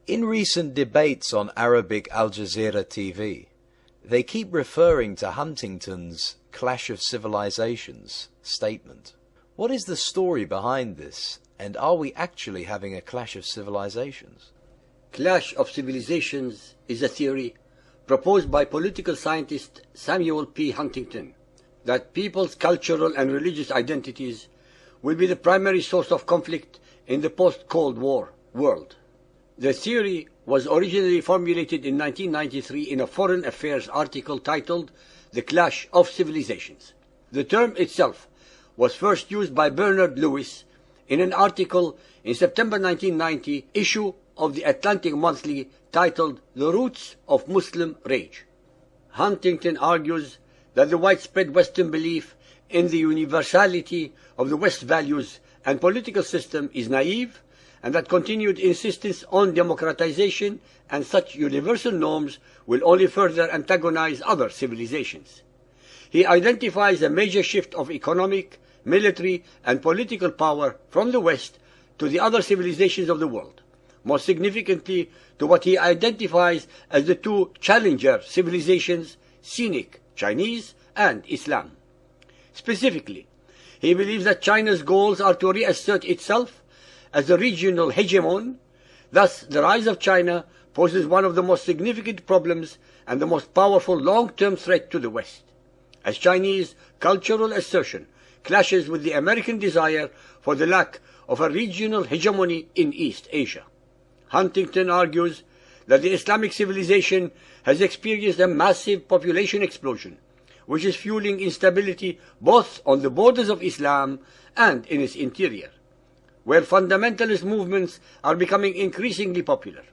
In recent debates on Arabic Al Jazeera TV, they keep referring to Huntington's Clash of Civilizations statement. What is the story behind this, and are we actually having a clash of civilizations? Clash of civilizations is a theory proposed by political scientist Samuel P. Huntington that people's cultural and religious identities will be the primary source of conflict in the post-Cold War world. The theory was originally formulated in 1993 in a Foreign Affairs article titled The Clash of Civilizations. The term itself was first used by Bernard Lewis in an article in September 1990 issue of the Atlantic Monthly titled The Roots of Muslim Rage. Huntington argues that the widespread Western belief in the universality of the West values and political system is naive, and that continued insistence on democratization and such universal norms will only further antagonize other civilizations. He identifies a major shift of economic, military, and political power from the West to the other civilizations of the world, most significantly to what he identifies as the two challenger civilizations, scenic, Chinese, and Islam. Specifically, he believes that China's goals are to reassert itself as a regional hegemon. Thus, the rise of China poses one of the most significant problems and the most powerful long-term threat to the West, as Chinese cultural assertion clashes with the American desire for the lack of a regional hegemony in East Asia. Huntington argues that the Islamic civilization has experienced a massive population explosion, which is fueling instability both on the borders of Islam and in its interior, where fundamentalist movements are becoming increasingly popular.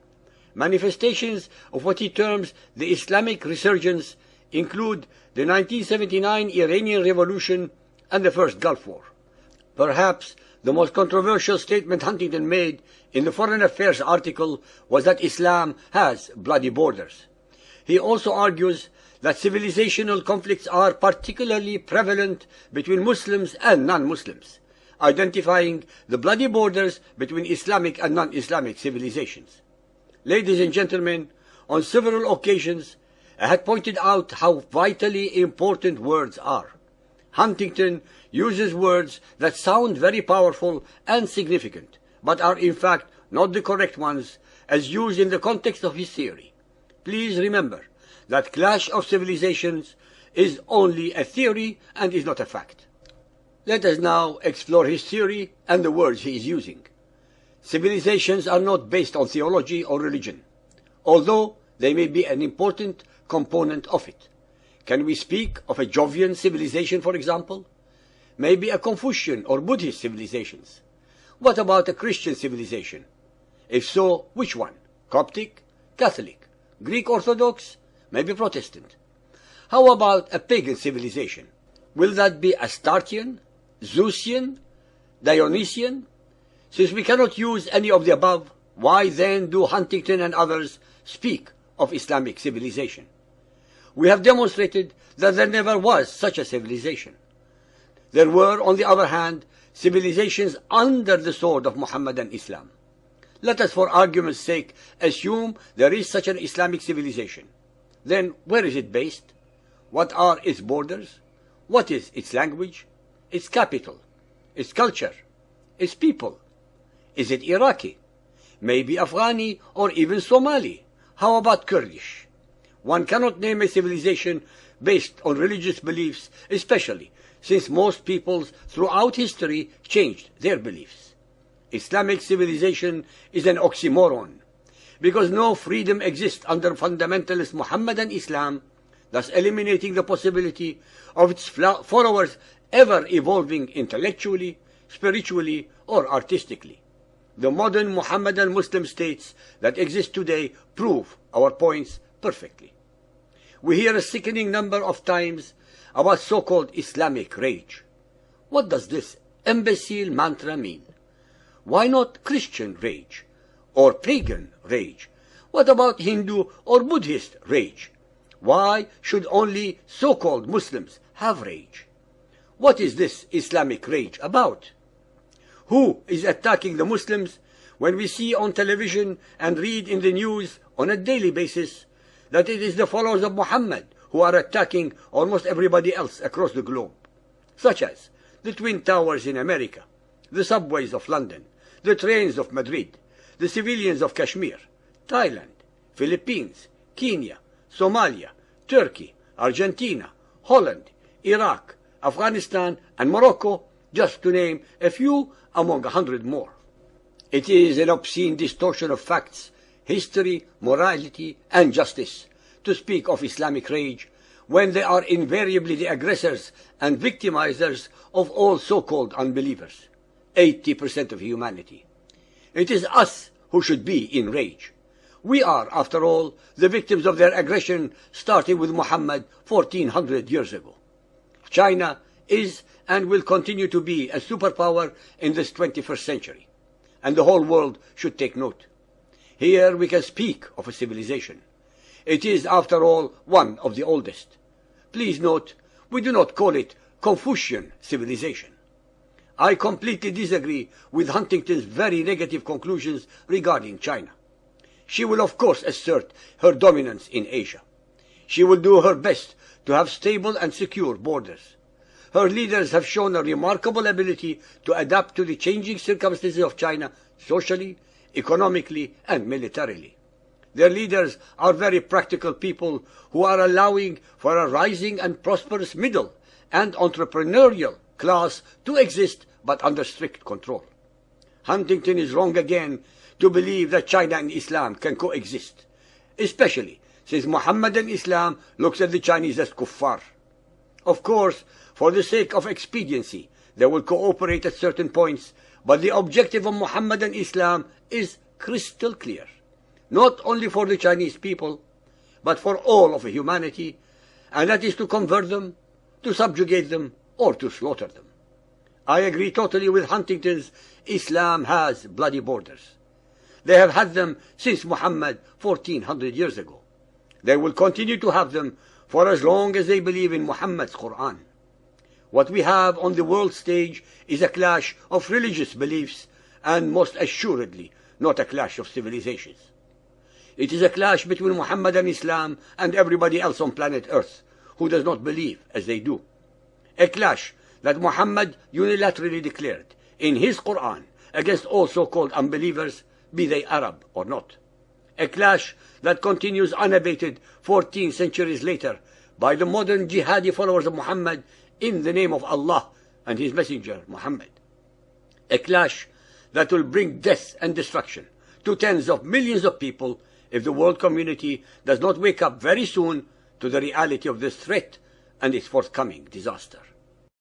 Manifestations of what he terms the Islamic resurgence include the 1979 Iranian Revolution and the First Gulf War. Perhaps the most controversial statement Huntington made in the Foreign Affairs article was that Islam has bloody borders. He also argues that civilizational conflicts are particularly prevalent between Muslims and non-Muslims, identifying the bloody borders between Islamic and non-Islamic civilizations. Ladies and gentlemen, on several occasions, I had pointed out how vitally important words are. Huntington uses words that sound very powerful and significant, but are in fact not the correct ones as used in the context of his theory. Please remember that clash of civilizations is only a theory and is not a fact. Let us now explore his theory and the words he is using. Civilizations are not based on theology or religion, although they may be an important component of it. Can we speak of a Jovian civilization, for example? Maybe a Confucian or Buddhist civilizations. What about a Christian civilization? If so, which one? Coptic? Catholic? Greek Orthodox? Maybe Protestant. How about a pagan civilization? Will that be Astartean, Zeusian, Dionysian? Since we cannot use any of the above, why then do Huntington and others speak of Islamic civilization? We have demonstrated that there never was such a civilization. There were, on the other hand, civilizations under the sword of Muhammadan Islam. Let us, for argument's sake, assume there is such an Islamic civilization. Then where is it based? What are its borders? What is its language? Its capital? Its culture? Its people? Is it Iraqi? Maybe Afghani or even Somali? How about Kurdish? One cannot name a civilization based on religious beliefs, especially since most peoples throughout history changed their beliefs. Islamic civilization is an oxymoron, because no freedom exists under fundamentalist Muhammadan Islam, thus eliminating the possibility of its followers ever evolving intellectually, spiritually, or artistically. The modern Muhammadan Muslim states that exist today prove our points perfectly. We hear a sickening number of times about so-called Islamic rage. What does this imbecile mantra mean? Why not Christian rage or pagan rage? What about Hindu or Buddhist rage? Why should only so-called Muslims have rage? What is this Islamic rage about? Who is attacking the Muslims when we see on television and read in the news on a daily basis that it is the followers of Muhammad who are attacking almost everybody else across the globe, such as the Twin Towers in America, the subways of London, the trains of Madrid, the civilians of Kashmir, Thailand, Philippines, Kenya, Somalia, Turkey, Argentina, Holland, Iraq, Afghanistan, and Morocco, just to name a few among 100 more. It is an obscene distortion of facts, history, morality, and justice to speak of Islamic rage when they are invariably the aggressors and victimizers of all so-called unbelievers, 80% of humanity. It is us who should be in rage. We are, after all, the victims of their aggression, starting with Muhammad 1400 years ago. China is and will continue to be a superpower in this 21st century, and the whole world should take note. Here we can speak of a civilization. It is, after all, one of the oldest. Please note, we do not call it Confucian civilization. I completely disagree with Huntington's very negative conclusions regarding China. She will of course assert her dominance in Asia. She will do her best to have stable and secure borders. Her leaders have shown a remarkable ability to adapt to the changing circumstances of China socially, economically, and militarily. Their leaders are very practical people who are allowing for a rising and prosperous middle and entrepreneurial class to exist, but under strict control. Huntington is wrong again to believe that China and Islam can coexist, especially since Mohammedan Islam looks at the Chinese as kuffar. Of course, for the sake of expediency, they will cooperate at certain points, but the objective of Mohammedan Islam is crystal clear, not only for the Chinese people, but for all of humanity, and that is to convert them, to subjugate them, or to slaughter them. I agree totally with Huntington's Islam has bloody borders. They have had them since Muhammad 1400 years ago. They will continue to have them for as long as they believe in Muhammad's Quran. What we have on the world stage is a clash of religious beliefs, and most assuredly not a clash of civilizations. It is a clash between Muhammadan Islam and everybody else on planet Earth who does not believe as they do. A clash that Muhammad unilaterally declared in his Quran against all so-called unbelievers, be they Arab or not. A clash that continues unabated 14 centuries later by the modern jihadi followers of Muhammad in the name of Allah and his messenger Muhammad. A clash that will bring death and destruction to tens of millions of people if the world community does not wake up very soon to the reality of this threat and its forthcoming disaster.